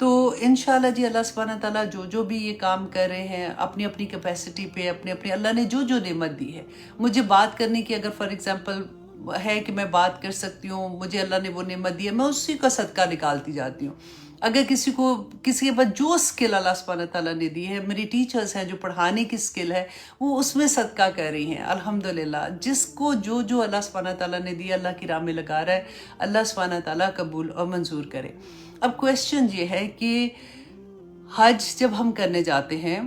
تو انشاءاللہ جی اللہ سبحانہ تعالیٰ جو بھی یہ کام کر رہے ہیں اپنی اپنی کیپیسٹی پہ، اپنی اپنی اللہ نے جو نعمت دی ہے، مجھے بات کرنے کی اگر فار ایگزامپل ہے کہ میں بات کر سکتی ہوں، مجھے اللہ نے وہ نعمت دی ہے، میں اسی کا صدقہ نکالتی جاتی ہوں. اگر کسی کے پاس جو اسکل اللہ سبحانہ تعالیٰ نے دی ہے، میری ٹیچرز ہیں جو پڑھانے کی اسکل ہے، وہ اس میں صدقہ کر رہی ہیں الحمدللہ. جس کو جو اللہ سبحانہ تعالیٰ نے دی اللہ کی راہ میں لگا رہا ہے، اللہ سبحانہ تعالیٰ قبول اور منظور کرے. اب کویسچن یہ ہے کہ حج جب ہم کرنے جاتے ہیں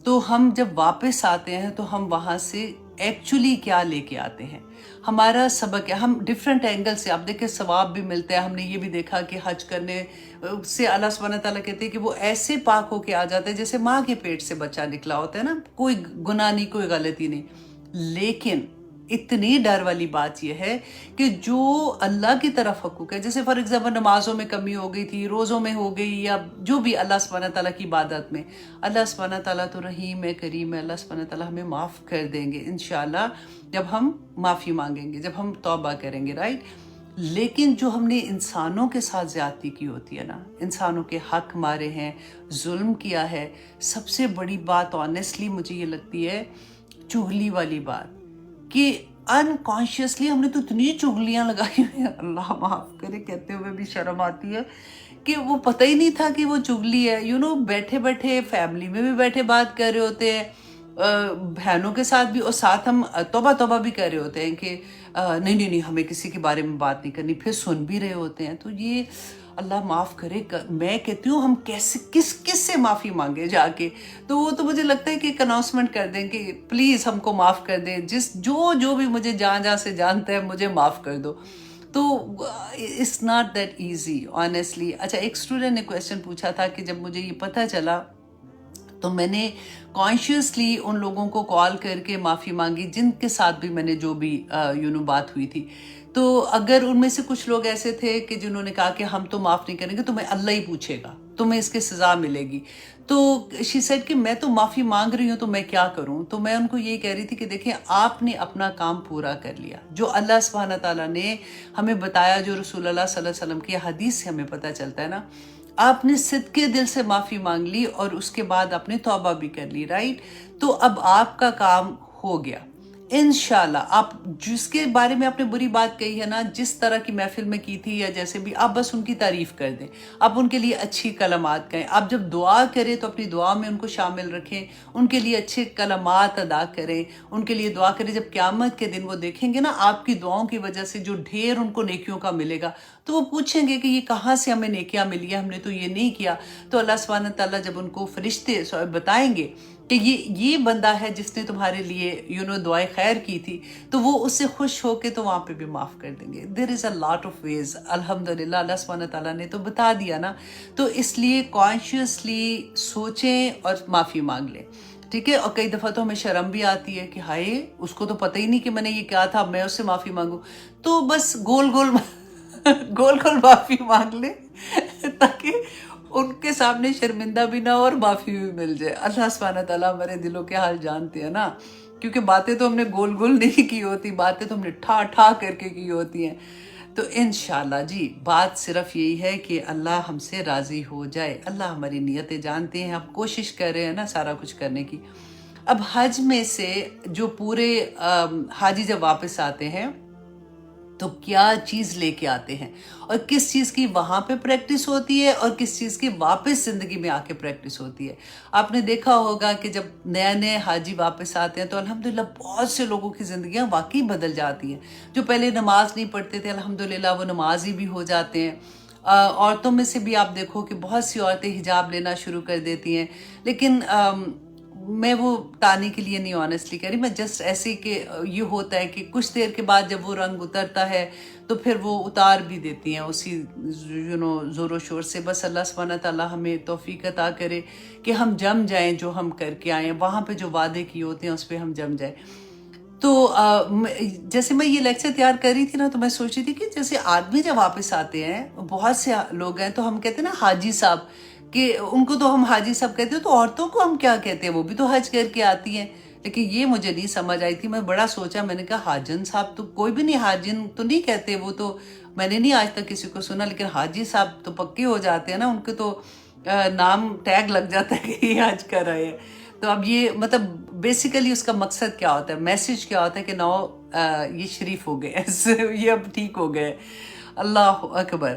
تو ہم جب واپس آتے ہیں تو ہم وہاں سے ایکچولی کیا لے کے آتے ہیں، ہمارا سبق ہے. ہم ڈیفرنٹ اینگل سے، آپ دیکھیں ثواب بھی ملتا ہے. ہم نے یہ بھی دیکھا کہ حج کرنے سے اللہ سبحانہ تعالیٰ کہتے ہیں کہ وہ ایسے پاک ہو کے آ جاتا ہے جیسے ماں کے پیٹ سے بچہ نکلا ہوتا ہے نا، کوئی گناہ نہیں، کوئی غلطی نہیں. لیکن اتنی ڈر والی بات یہ ہے کہ جو اللہ کی طرف حقوق ہے، جیسے فار ایگزامپل نمازوں میں کمی ہو گئی تھی، روزوں میں ہو گئی، یا جو بھی اللہ سبحانہ تعالیٰ کی عبادت میں، اللہ سبحانہ تعالیٰ تو رحیم ہے، کریم ہے، اللہ سبحانہ تعالیٰ ہمیں معاف کر دیں گے انشاءاللہ جب ہم معافی مانگیں گے، جب ہم توبہ کریں گے، رائٹ. لیکن جو ہم نے انسانوں کے ساتھ زیادتی کی ہوتی ہے نا، انسانوں کے حق مارے ہیں، ظلم کیا ہے، سب سے بڑی بات آنیسٹلی مجھے یہ لگتی ہے چغلی والی بات، کہ انکانشیسلی ہم نے تو اتنی چغلیاں لگائی ہوئی ہیں، اللہ معاف کرے کہتے ہوئے بھی شرم آتی ہے، کہ وہ پتہ ہی نہیں تھا کہ وہ چغلی ہے. بیٹھے بیٹھے فیملی میں بھی بیٹھے بات کر رہے ہوتے ہیں، بہنوں کے ساتھ بھی، اور ساتھ ہم توبہ بھی کر رہے ہوتے ہیں کہ نہیں ہمیں کسی کے بارے میں بات نہیں کرنی، پھر سن بھی رہے ہوتے ہیں. تو یہ اللہ معاف کرے، میں کہتی ہوں ہم کیسے کس سے معافی مانگے جا کے. تو وہ تو مجھے لگتا ہے کہ ایک اناؤنسمنٹ کر دیں کہ پلیز ہم کو معاف کر دیں، جو بھی مجھے جہاں سے جانتا ہے مجھے معاف کر دو. تو it's not that easy honestly. اچھا، ایک اسٹوڈنٹ نے کویسچن پوچھا تھا کہ جب مجھے یہ پتہ چلا تو میں نے کانشیسلی ان لوگوں کو کال کر کے معافی مانگی جن کے ساتھ بھی میں نے جو بھی بات ہوئی تھی. تو اگر ان میں سے کچھ لوگ ایسے تھے کہ جنہوں نے کہا کہ ہم تو معاف نہیں کریں گے، تمہیں اللہ ہی پوچھے گا، تمہیں اس کی سزا ملے گی. تو شی سیڈ کہ میں تو معافی مانگ رہی ہوں تو میں کیا کروں. تو میں ان کو یہ کہہ رہی تھی کہ دیکھیں، آپ نے اپنا کام پورا کر لیا جو اللہ سبحانہ تعالیٰ نے ہمیں بتایا، جو رسول اللہ صلی اللہ علیہ وسلم کی حدیث سے ہمیں پتہ چلتا ہے نا. آپ نے صدقے دل سے معافی مانگ لی اور اس کے بعد آپ نے توبہ بھی کر لی، رائٹ. تو اب آپ کا کام ہو گیا انشاءاللہ. آپ جس کے بارے میں آپ نے بری بات کہی ہے نا، جس طرح کی محفل میں کی تھی یا جیسے بھی، آپ بس ان کی تعریف کر دیں، آپ ان کے لیے اچھی کلمات کہیں. آپ جب دعا کریں تو اپنی دعا میں ان کو شامل رکھیں، ان کے لیے اچھے کلمات ادا کریں، ان کے لیے دعا کریں. جب قیامت کے دن وہ دیکھیں گے نا آپ کی دعاؤں کی وجہ سے جو ڈھیر ان کو نیکیوں کا ملے گا، تو وہ پوچھیں گے کہ یہ کہاں سے ہمیں نیکیاں ملی ہیں، ہم نے تو یہ نہیں کیا. تو اللہ سبحانہ تعالیٰ جب ان کو فرشتے بتائیں گے کہ یہ بندہ ہے جس نے تمہارے لیے دعائے خیر کی تھی، تو وہ اس سے خوش ہو کے تو وہاں پہ بھی معاف کر دیں گے. دیر از اے لاٹ آف ویز. الحمدللہ اللہ سبحانہ تعالیٰ نے تو بتا دیا نا. تو اس لیے کانشیسلی سوچیں اور معافی مانگ لیں، ٹھیک ہے. اور کئی دفعہ تو ہمیں شرم بھی آتی ہے کہ ہائے اس کو تو پتہ ہی نہیں کہ میں نے یہ کیا تھا، میں اس سے معافی مانگوں. تو بس گول گول معافی مانگ لیں تاکہ ان کے سامنے شرمندہ بھی نہ ہو اور معافی بھی مل جائے. اللہ سبحانہ تعالیٰ ہمارے دلوں کے حال جانتے ہیں نا، کیونکہ باتیں تو ہم نے گول نہیں کی ہوتی، باتیں تو ہم نے ٹھا کر کے کی ہوتی ہیں. تو انشاءاللہ جی بات صرف یہی ہے کہ اللہ ہم سے راضی ہو جائے. اللہ ہماری نیتیں جانتے ہیں، ہم کوشش کر رہے ہیں نا سارا کچھ کرنے کی. اب حج میں سے جو پورے حاجی جب واپس آتے ہیں تو کیا چیز لے کے آتے ہیں، اور کس چیز کی وہاں پہ پریکٹس ہوتی ہے اور کس چیز کی واپس زندگی میں آ کے پریکٹس ہوتی ہے. آپ نے دیکھا ہوگا کہ جب نئے حاجی واپس آتے ہیں تو الحمدللہ بہت سے لوگوں کی زندگیاں واقعی بدل جاتی ہیں. جو پہلے نماز نہیں پڑھتے تھے الحمدللہ وہ نمازی بھی ہو جاتے ہیں. عورتوں میں سے بھی آپ دیکھو کہ بہت سی عورتیں حجاب لینا شروع کر دیتی ہیں. لیکن میں وہ تانے کے لیے نہیں آنیسٹلی کہہ رہی، میں جسٹ ایسے کہ یہ ہوتا ہے کہ کچھ دیر کے بعد جب وہ رنگ اترتا ہے تو پھر وہ اتار بھی دیتی ہیں اسی زور و شور سے. بس اللہ سبحانہ تعالیٰ ہمیں توفیق عطا کرے کہ ہم جم جائیں، جو ہم کر کے آئیں وہاں پہ جو وعدے کیے ہوتے ہیں اس پہ ہم جم جائیں. تو جیسے میں یہ لیکچر تیار کر رہی تھی نا، تو میں سوچ رہی تھی کہ جیسے آدمی جب واپس آتے ہیں، بہت سے لوگ ہیں تو ہم کہتے ہیں نا حاجی صاحب، کہ ان کو تو ہم حاجی صاحب کہتے ہیں، تو عورتوں کو ہم کیا کہتے ہیں؟ وہ بھی تو حج کر کے آتی ہیں. لیکن یہ مجھے نہیں سمجھ آئی تھی. میں بڑا سوچا، میں نے کہا حاجن صاحب تو کوئی بھی نہیں، حاجن تو نہیں کہتے، وہ تو میں نے نہیں آج تک کسی کو سنا. لیکن حاجی صاحب تو پکے ہو جاتے ہیں نا، ان کے تو نام ٹیگ لگ جاتا ہے کہ یہ حج کر رہے ہیں. تو اب یہ مطلب بیسیکلی اس کا مقصد کیا ہوتا ہے, میسج کیا ہوتا ہے کہ نو یہ شریف ہو گئے, یہ اب ٹھیک ہو گئے. اللہ اکبر.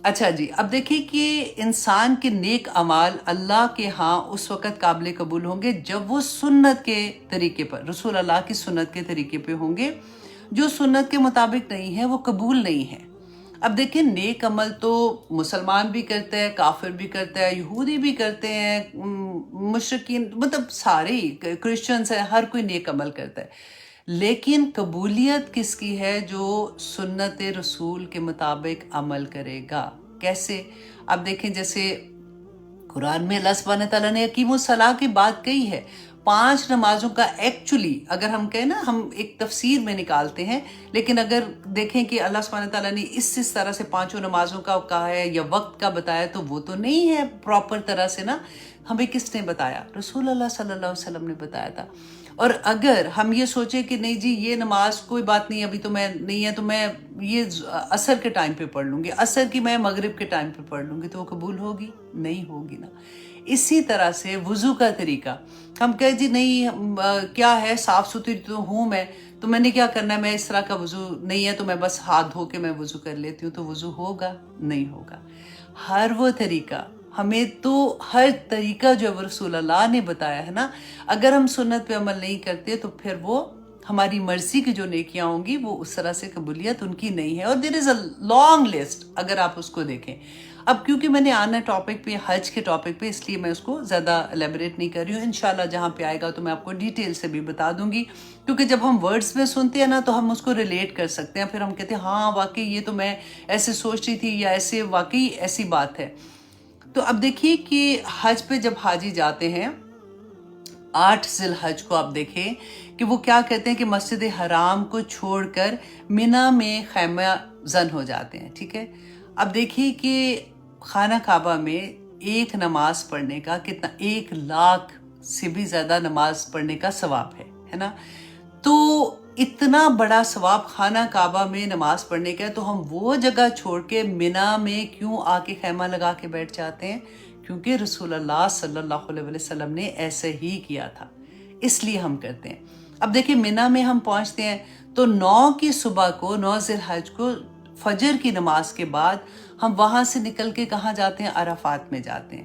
اچھا جی, اب دیکھیے کہ انسان کے نیک اعمال اللہ کے ہاں اس وقت قابل قبول ہوں گے جب وہ سنت کے طریقے پر, رسول اللہ کی سنت کے طریقے پہ ہوں گے. جو سنت کے مطابق نہیں ہے وہ قبول نہیں ہے. اب دیکھیں نیک عمل تو مسلمان بھی کرتے ہیں, کافر بھی کرتے ہیں, یہودی بھی کرتے ہیں, مشرکین مطلب سارے کرسچنز ہیں, ہر کوئی نیک عمل کرتا ہے. لیکن قبولیت کس کی ہے؟ جو سنت رسول کے مطابق عمل کرے گا. کیسے؟ اب دیکھیں جیسے قرآن میں اللہ سبحانہ تعالیٰ نے اقیم الصلاۃ کی بات کہی ہے. 5 نمازوں کا ایکچولی اگر ہم کہیں نا, ہم ایک تفسیر میں نکالتے ہیں, لیکن اگر دیکھیں کہ اللہ سبحانہ تعالیٰ نے اس طرح سے 5 نمازوں کا کہا ہے یا وقت کا بتایا, تو وہ تو نہیں ہے پراپر طرح سے نا. ہمیں کس نے بتایا؟ رسول اللہ صلی اللہ علیہ وسلم نے بتایا تھا. اور اگر ہم یہ سوچیں کہ نہیں جی یہ نماز کوئی بات نہیں, ابھی تو میں نہیں ہے, تو میں یہ عصر کے ٹائم پہ پڑھ لوں گی, عصر کی میں مغرب کے ٹائم پہ پڑھ لوں گی, تو وہ قبول ہوگی؟ نہیں ہوگی نا. اسی طرح سے وضو کا طریقہ, ہم کہیں جی نہیں کیا ہے, صاف ستھری تو ہوں میں, تو میں نے کیا کرنا ہے, میں اس طرح کا وضو نہیں ہے تو میں بس ہاتھ دھو کے میں وضو کر لیتی ہوں, تو وضو ہوگا؟ نہیں ہوگا. ہر وہ طریقہ, ہمیں تو ہر طریقہ جو رسول اللہ نے بتایا ہے نا, اگر ہم سنت پہ عمل نہیں کرتے تو پھر وہ ہماری مرضی کی جو نیکیاں ہوں گی وہ اس طرح سے قبولیت ان کی نہیں ہے. اور دیر از اے لانگ لسٹ اگر آپ اس کو دیکھیں. اب کیونکہ میں نے آنا ٹاپک پہ, حج کے ٹاپک پہ, اس لیے میں اس کو زیادہ الیبریٹ نہیں کر رہی ہوں. انشاءاللہ جہاں پہ آئے گا تو میں آپ کو ڈیٹیل سے بھی بتا دوں گی, کیونکہ جب ہم ورڈز میں سنتے ہیں نا تو ہم اس کو ریلیٹ کر سکتے ہیں, پھر ہم کہتے ہیں ہاں واقعی یہ تو میں ایسے سوچ رہی تھی, یا ایسے واقعی ایسی بات ہے. تو اب دیکھیے کہ حج پہ جب حاجی جاتے ہیں 8 ذی الحج کو, آپ دیکھیں کہ وہ کیا کہتے ہیں کہ مسجد حرام کو چھوڑ کر منا میں خیمہ زن ہو جاتے ہیں. ٹھیک ہے, اب دیکھیے کہ خانہ کعبہ میں ایک نماز پڑھنے کا کتنا, 1,00,000 سے بھی زیادہ نماز پڑھنے کا ثواب ہے نا. تو اتنا بڑا ثواب خانہ کعبہ میں نماز پڑھنے کا ہے, تو ہم وہ جگہ چھوڑ کے منا میں کیوں آ کے خیمہ لگا کے بیٹھ جاتے ہیں؟ کیونکہ رسول اللہ صلی اللہ علیہ وسلم نے ایسے ہی کیا تھا, اس لیے ہم کرتے ہیں. اب دیکھیں منا میں ہم پہنچتے ہیں تو 9 کی صبح کو, 9 ذی الحج کو فجر کی نماز کے بعد ہم وہاں سے نکل کے کہاں جاتے ہیں؟ عرفات میں جاتے ہیں.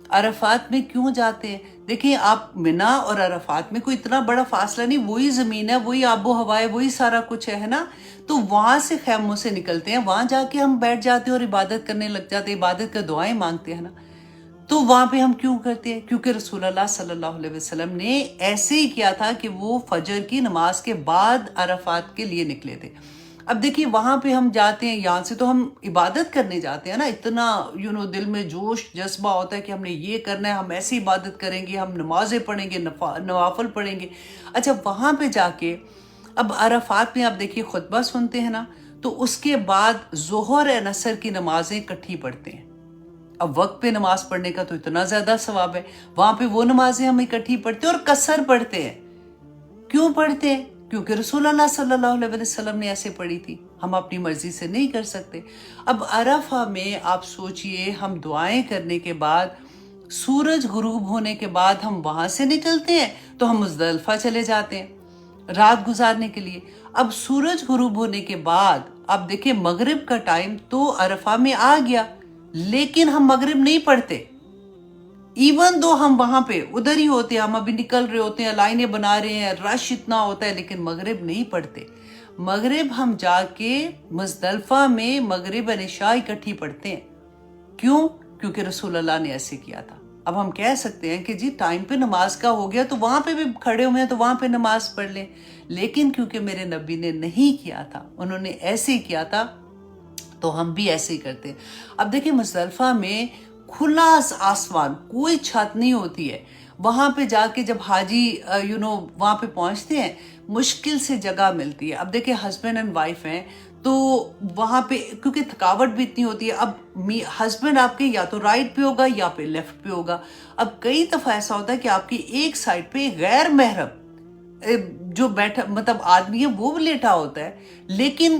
عرفات میں کیوں جاتے ہیں؟ دیکھیں آپ منا اور عرفات میں کوئی اتنا بڑا فاصلہ نہیں, وہی زمین ہے, وہی آب و ہوا ہے, وہی سارا کچھ ہے نا. تو وہاں سے خیموں سے نکلتے ہیں, وہاں جا کے ہم بیٹھ جاتے ہیں اور عبادت کرنے لگ جاتے ہیں, عبادت کا دعائیں مانگتے ہیں نا. تو وہاں پہ ہم کیوں کرتے ہیں؟ کیونکہ رسول اللہ صلی اللہ علیہ وسلم نے ایسے ہی کیا تھا کہ وہ فجر کی نماز کے بعد عرفات کے لیے نکلے تھے. اب دیکھیے وہاں پہ ہم جاتے ہیں, یہاں سے تو ہم عبادت کرنے جاتے ہیں نا, اتنا دل میں جوش جذبہ ہوتا ہے کہ ہم نے یہ کرنا ہے, ہم ایسی عبادت کریں گے, ہم نمازیں پڑھیں گے, نوافل پڑھیں گے. اچھا وہاں پہ جا کے اب عرفات میں آپ دیکھیے خطبہ سنتے ہیں نا, تو اس کے بعد ظہر اور عصر کی نمازیں اکٹھی پڑھتے ہیں. اب وقت پہ نماز پڑھنے کا تو اتنا زیادہ ثواب ہے, وہاں پہ وہ نمازیں ہم اکٹھی پڑھتے ہیں اور قصر پڑھتے ہیں. کیوں پڑھتے ہیں؟ کیونکہ رسول اللہ صلی اللہ علیہ وسلم نے ایسے پڑھی تھی, ہم اپنی مرضی سے نہیں کر سکتے. اب عرفہ میں آپ سوچئے, ہم دعائیں کرنے کے بعد, سورج غروب ہونے کے بعد ہم وہاں سے نکلتے ہیں تو ہم مزدلفہ چلے جاتے ہیں رات گزارنے کے لیے. اب سورج غروب ہونے کے بعد آپ دیکھیں مغرب کا ٹائم تو عرفہ میں آ گیا, لیکن ہم مغرب نہیں پڑھتے. ایون دو ہم وہاں پہ ادھر ہی ہوتے ہیں, ہم ابھی نکل رہے ہوتے ہیں, لائنیں بنا رہے ہیں, رش اتنا ہوتا ہے, لیکن مغرب نہیں پڑھتے. مغرب ہم جا کے مزدلفہ میں مغرب اور عشاء اکٹھی پڑھتے ہیں. کیوں؟ کیونکہ رسول اللہ نے ایسے کیا تھا. اب ہم کہہ سکتے ہیں کہ جی ٹائم پہ نماز کا ہو گیا تو وہاں پہ بھی کھڑے ہوئے ہیں تو وہاں پہ نماز پڑھ لیں, لیکن کیونکہ میرے نبی نے نہیں کیا تھا, انہوں نے ایسے ہی کیا تھا, تو ہم بھی ایسے ہی کرتے ہیں. اب دیکھیں مزدلفہ میں کھلا آسمان, کوئی چھت نہیں ہوتی ہے. وہاں پہ جا کے جب حاجی وہاں پہ پہنچتے ہیں مشکل سے جگہ ملتی ہے. اب دیکھیں ہسبینڈ اینڈ وائف ہیں تو وہاں پہ کیونکہ تھکاوٹ بھی اتنی ہوتی ہے. اب ہسبینڈ آپ کے یا تو رائٹ پہ ہوگا یا پہ لیفٹ پہ ہوگا. اب کئی دفعہ ایسا ہوتا ہے کہ آپ کی ایک سائڈ پہ غیر محرم جو بیٹھا مطلب آدمی ہے وہ لیٹا ہوتا ہے, لیکن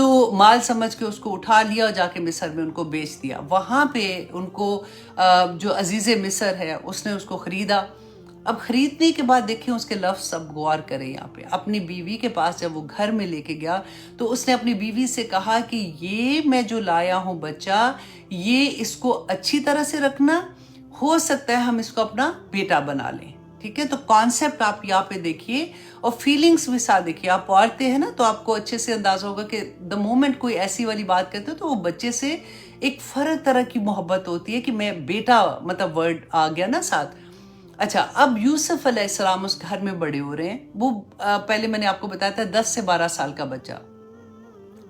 تو مال سمجھ کے اس کو اٹھا لیا اور جا کے مصر میں ان کو بیچ دیا. وہاں پہ ان کو جو عزیز مصر ہے اس نے اس کو خریدا. اب خریدنے کے بعد دیکھیں اس کے لفظ اب غور کریں یہاں پہ. اپنی بیوی کے پاس جب وہ گھر میں لے کے گیا تو اس نے اپنی بیوی سے کہا کہ یہ میں جو لایا ہوں بچہ، یہ اس کو اچھی طرح سے رکھنا، ہو سکتا ہے ہم اس کو اپنا بیٹا بنا لیں. ٹھیک ہے، تو کانسیپٹ آپ یہاں پہ دیکھیے اور فیلنگز بھی ساتھ دیکھیے. آپ عورتیں ہیں نا تو آپ کو اچھے سے اندازہ ہوگا کہ دا مومنٹ کوئی ایسی والی بات کرتے ہو تو وہ بچے سے ایک فرق طرح کی محبت ہوتی ہے کہ میں بیٹا مطلب ورڈ آ گیا نا ساتھ. اچھا، اب یوسف علیہ السلام اس گھر میں بڑے ہو رہے ہیں. وہ پہلے میں نے آپ کو بتایا تھا 10 سے 12 سال کا بچہ.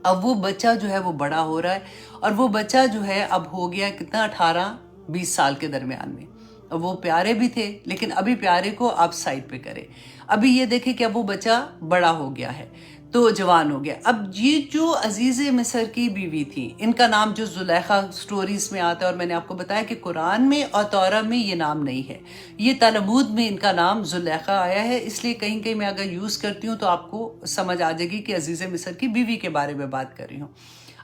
اب وہ بچہ جو ہے وہ بڑا ہو رہا ہے اور وہ بچہ جو ہے اب ہو گیا کتنا 18-20 سال کے درمیان میں. وہ پیارے بھی تھے لیکن ابھی پیارے کو آپ سائڈ پہ کریں. ابھی یہ دیکھیں کہ اب وہ بچہ بڑا ہو گیا ہے تو جوان ہو گیا. اب یہ جو عزیز مصر کی بیوی تھی ان کا نام جو زلیخا سٹوریز میں آتا ہے، اور میں نے آپ کو بتایا کہ قرآن میں اور تورا میں یہ نام نہیں ہے، یہ تلمود میں ان کا نام زلیخا آیا ہے. اس لیے کہیں کہیں میں اگر یوز کرتی ہوں تو آپ کو سمجھ آ جائے گی کہ عزیز مصر کی بیوی کے بارے میں بات کر رہی ہوں.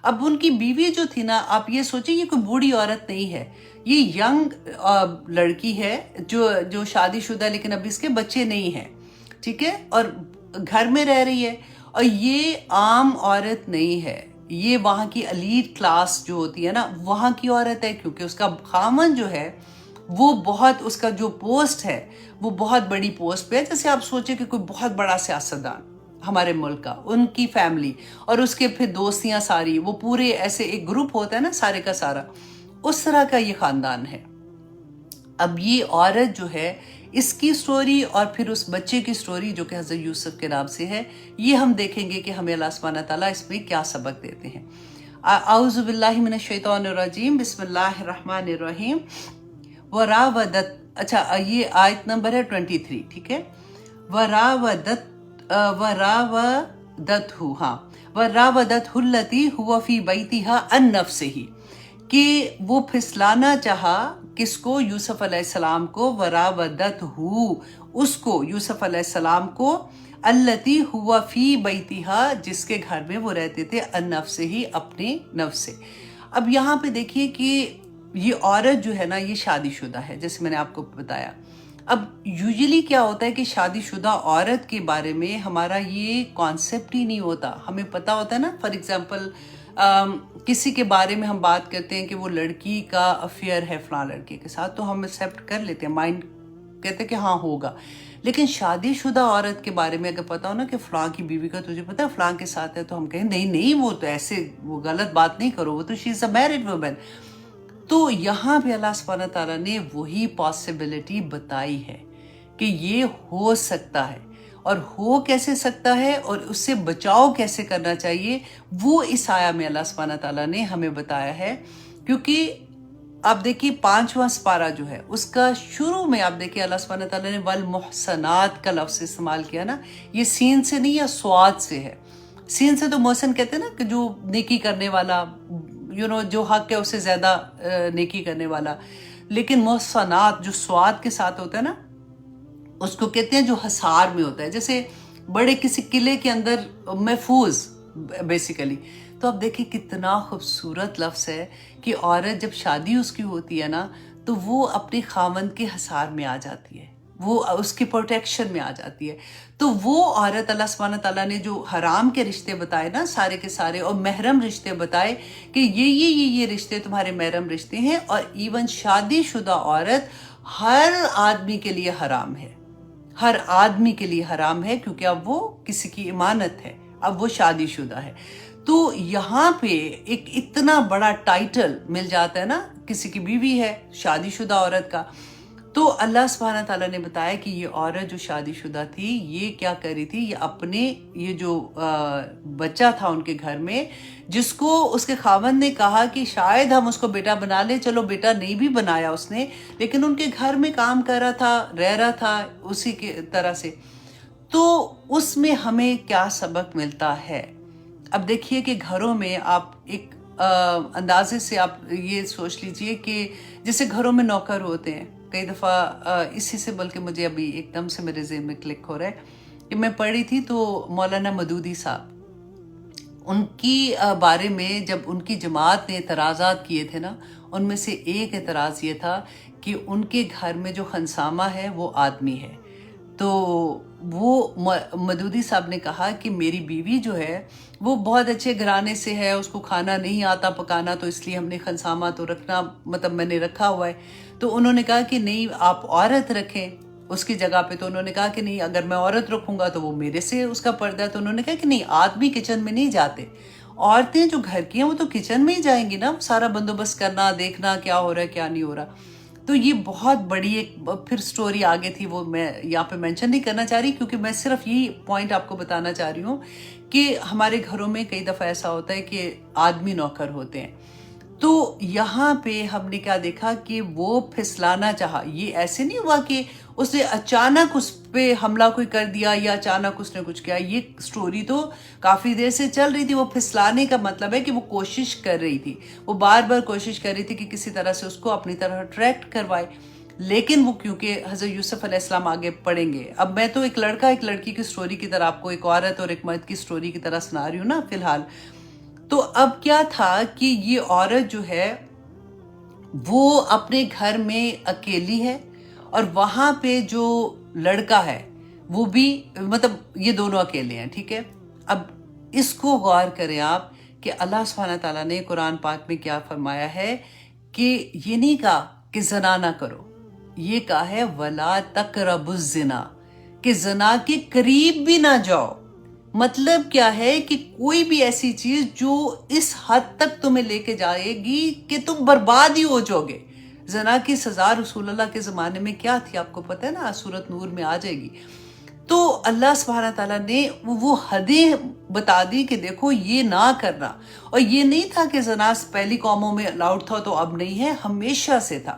اب ان کی بیوی جو تھی نا، آپ یہ سوچیں یہ کوئی بوڑھی عورت نہیں ہے، یہ ینگ لڑکی ہے جو شادی شدہ لیکن ابھی اس کے بچے نہیں ہیں. ٹھیک ہے، اور گھر میں رہ رہی ہے. اور یہ عام عورت نہیں ہے، یہ وہاں کی ایلیٹ کلاس جو ہوتی ہے نا وہاں کی عورت ہے، کیونکہ اس کا خامن جو ہے وہ بہت، اس کا جو پوسٹ ہے وہ بہت بڑی پوسٹ پہ ہے. جیسے آپ سوچیں کہ کوئی بہت بڑا سیاستدان ہمارے ملک کا، ان کی فیملی اور اس کے پھر دوستیاں ساری، وہ پورے ایسے ایک گروپ ہوتا ہے نا سارے کا سارا، اس طرح کا یہ خاندان ہے. اب یہ عورت جو ہے اس کی سٹوری اور پھر اس بچے کی سٹوری جو کہ حضرت یوسف کے نام سے ہے، یہ ہم دیکھیں گے کہ ہمیں اللہ سبحانہ تعالیٰ اس میں کیا سبق دیتے ہیں. اعوذ باللہ من الشیطان الرجیم، بسم اللہ الرحمن الرحیم. وراودت، اچھا یہ آیت نمبر ہے 23. ٹھیک ہے، وراودتہ التی ہوا فی بیتہا عن نفسہ، کہ وہ پھسلانا چاہا کس کو؟ یوسف علیہ السلام کو. وراودتہ، اس کو، یوسف علیہ السلام کو، التی ہوا فی بیتہا، جس کے گھر میں وہ رہتے تھے، عن نفسہ، اپنے نفس سے. اب یہاں پہ دیکھیے کہ یہ عورت جو ہے نا یہ شادی شدہ ہے، جیسے میں نے آپ کو بتایا. اب یوزلی کیا ہوتا ہے کہ شادی شدہ عورت کے بارے میں ہمارا یہ کانسیپٹ ہی نہیں ہوتا. ہمیں پتہ ہوتا ہے نا، فار ایگزامپل کسی کے بارے میں ہم بات کرتے ہیں کہ وہ لڑکی کا افیئر ہے فلاں لڑکے کے ساتھ تو ہم ایکسیپٹ کر لیتے ہیں، مائنڈ کہتے ہیں کہ ہاں ہوگا. لیکن شادی شدہ عورت کے بارے میں اگر پتا ہو نا کہ فلاں کی بیوی کا تجھے پتا ہے فلاں کے ساتھ ہے، تو ہم کہیں نہیں وہ تو ایسے، وہ غلط بات نہیں کرو، وہ تو شی از اے میرڈ وومن. تو یہاں پہ اللہ سبحانہ تعالیٰ نے وہی پاسبلٹی بتائی ہے کہ یہ ہو سکتا ہے، اور ہو کیسے سکتا ہے اور اس سے بچاؤ کیسے کرنا چاہیے، وہ اس آیہ میں اللہ سبحانہ تعالیٰ نے ہمیں بتایا ہے. کیونکہ آپ دیکھیے 5واں سپارہ جو ہے اس کا شروع میں آپ دیکھیے اللہ سبحانہ تعالیٰ نے والمحسنات کا لفظ استعمال کیا نا. یہ سین سے نہیں یا سواد سے ہے. سین سے تو محسن کہتے ہیں نا کہ جو نیکی کرنے والا، جو حق ہے اسے زیادہ نیکی کرنے والا. لیکن محسنات جو سواد کے ساتھ ہوتا ہے نا اس کو کہتے ہیں جو حصار میں ہوتا ہے، جیسے بڑے کسی قلعے کے اندر محفوظ بیسیکلی. تو اب دیکھیں کتنا خوبصورت لفظ ہے کہ عورت جب شادی اس کی ہوتی ہے نا تو وہ اپنے خاوند کے حصار میں آ جاتی ہے، وہ اس کی پروٹیکشن میں آ جاتی ہے. تو وہ عورت اللہ سبحانہ تعالیٰ نے جو حرام کے رشتے بتائے نا سارے کے سارے، اور محرم رشتے بتائے کہ یہ رشتے تمہارے محرم رشتے ہیں، اور ایون شادی شدہ عورت ہر آدمی کے لیے حرام ہے، ہر آدمی کے لیے حرام ہے، کیونکہ اب وہ کسی کی امانت ہے، اب وہ شادی شدہ ہے. تو یہاں پہ ایک اتنا بڑا ٹائٹل مل جاتا ہے نا، کسی کی بیوی ہے شادی شدہ عورت کا. تو اللہ سبحانہ تعالیٰ نے بتایا کہ یہ عورت جو شادی شدہ تھی یہ کیا کر رہی تھی، یہ اپنے یہ جو بچہ تھا ان کے گھر میں، جس کو اس کے خاوند نے کہا کہ شاید ہم اس کو بیٹا بنا لیں، چلو بیٹا نہیں بھی بنایا اس نے، لیکن ان کے گھر میں کام کر رہا تھا، رہ رہا تھا اسی کے طرح سے. تو اس میں ہمیں کیا سبق ملتا ہے؟ اب دیکھیے کہ گھروں میں آپ ایک اندازے سے آپ یہ سوچ لیجئے کہ جیسے گھروں میں نوکر ہوتے ہیں. کئی دفعہ اسی سے بلکہ مجھے ابھی ایک دم سے میرے ذہن میں کلک ہو رہا ہے کہ میں پڑھی تھی تو مولانا مودودی صاحب ان کی بارے میں جب ان کی جماعت نے اعتراضات کیے تھے نا، ان میں سے ایک اعتراض یہ تھا کہ ان کے گھر میں جو خنسامہ ہے وہ آدمی ہے. تو وہ مدودی صاحب نے کہا کہ میری بیوی جو ہے وہ بہت اچھے گھرانے سے ہے، اس کو کھانا نہیں آتا پکانا، تو اس لیے ہم نے خنسامہ تو رکھنا، مطلب میں نے رکھا ہوا ہے. تو انہوں نے کہا کہ نہیں آپ عورت رکھیں اس کی جگہ پہ. تو انہوں نے کہا کہ نہیں، اگر میں عورت رکھوں گا تو وہ میرے سے اس کا پردہ ہے. تو انہوں نے کہا کہ نہیں، آدمی کچن میں نہیں جاتے، عورتیں جو گھر کی ہیں وہ تو کچن میں ہی جائیں گی نا، سارا بندوبست کرنا، دیکھنا کیا ہو رہا ہے کیا نہیں ہو رہا. تو یہ بہت بڑی ایک پھر سٹوری آگے تھی، وہ میں یہاں پہ مینشن نہیں کرنا چاہ رہی، کیونکہ میں صرف یہی پوائنٹ آپ کو بتانا چاہ رہی ہوں کہ ہمارے گھروں میں کئی دفعہ ایسا ہوتا ہے کہ آدمی نوکر ہوتے ہیں. تو یہاں پہ ہم نے کیا دیکھا کہ وہ پھسلانا چاہا. یہ ایسے نہیں ہوا کہ اس نے اچانک اس پہ حملہ کوئی کر دیا یا اچانک اس نے کچھ کیا. یہ سٹوری تو کافی دیر سے چل رہی تھی. وہ پھسلانے کا مطلب ہے کہ وہ کوشش کر رہی تھی، وہ بار بار کوشش کر رہی تھی کہ کسی طرح سے اس کو اپنی طرح اٹریکٹ کروائے. لیکن وہ کیونکہ حضرت یوسف علیہ السلام آگے پڑھیں گے. اب میں تو ایک لڑکا ایک لڑکی کی سٹوری کی طرح آپ کو، ایک عورت اور ایک مرد کی سٹوری کی طرح سنا رہی ہوں نا فی الحال. تو اب کیا تھا کہ یہ عورت جو ہے وہ اپنے گھر میں اکیلی ہے، اور وہاں پہ جو لڑکا ہے وہ بھی، مطلب یہ دونوں اکیلے ہیں، ٹھیک ہے. اب اس کو غور کریں آپ کہ اللہ سبحانہ تعالیٰ نے قرآن پاک میں کیا فرمایا ہے کہ یہ نہیں کہا کہ زنا نہ کرو، یہ کہا ہے وَلَا تَقْرَبُوا الزِّنَا، کہ زنا کے قریب بھی نہ جاؤ. مطلب کیا ہے کہ کوئی بھی ایسی چیز جو اس حد تک تمہیں لے کے جائے گی کہ تم برباد ہی ہو جاؤ گے. زنا کی سزا رسول اللہ کے زمانے میں کیا تھی آپ کو پتہ ہے نا، سورۃ نور میں آ جائے گی. تو اللہ سبحانہ تعالیٰ نے وہ حدیں بتا دی کہ دیکھو یہ نہ کرنا. اور یہ نہیں تھا کہ زنا پہلی قوموں میں الاؤڈ تھا تو اب نہیں ہے، ہمیشہ سے تھا.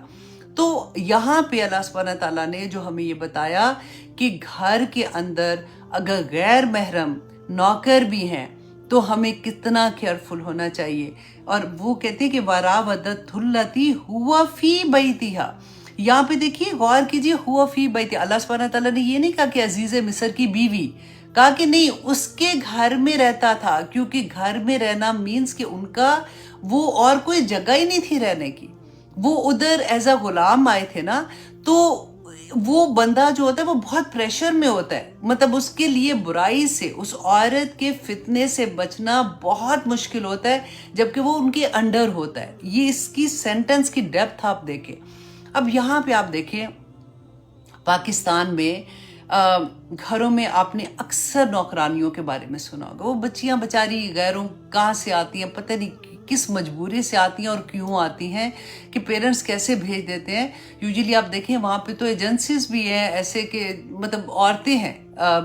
تو یہاں پہ اللہ سبحانہ تعالیٰ نے جو ہمیں یہ بتایا کہ گھر کے اندر اگر غیر محرم نوکر بھی ہیں تو ہمیں کتنا کیئرفل ہونا چاہیے. اور وہ کہتے ہیں کہ وَرَاوَدَتْهُ الَّتِي هُوَ فِي بَيْتِهَا. یہاں پہ دیکھیے غور کیجیے، ہوا فی بیت. اللہ سبحانہ تعالیٰ نے یہ نہیں کہا کہ عزیز مصر کی بیوی، کہا کہ نہیں اس کے گھر میں رہتا تھا، کیونکہ گھر میں رہنا مینز کہ ان کا وہ اور کوئی جگہ ہی نہیں تھی رہنے کی. وہ ادھر ایز اے غلام آئے تھے نا. تو وہ بندہ جو ہوتا ہے وہ بہت پریشر میں ہوتا ہے، مطلب اس کے لیے برائی سے، اس عورت کے فتنے سے بچنا بہت مشکل ہوتا ہے جبکہ وہ ان کے انڈر ہوتا ہے. یہ اس کی سینٹنس کی ڈیپتھ آپ دیکھیں. اب یہاں پہ آپ دیکھیں پاکستان میں گھروں میں آپ نے اکثر نوکرانیوں کے بارے میں سنا ہوگا. وہ بچیاں بیچاری غیروں کہاں سے آتی ہیں، پتہ نہیں کس مجبوری سے آتی ہیں اور کیوں آتی ہیں، کہ پیرنٹس کیسے بھیج دیتے ہیں. یوزلی آپ دیکھیں وہاں پہ تو ایجنسیز بھی ہیں ایسے کہ مطلب عورتیں ہیں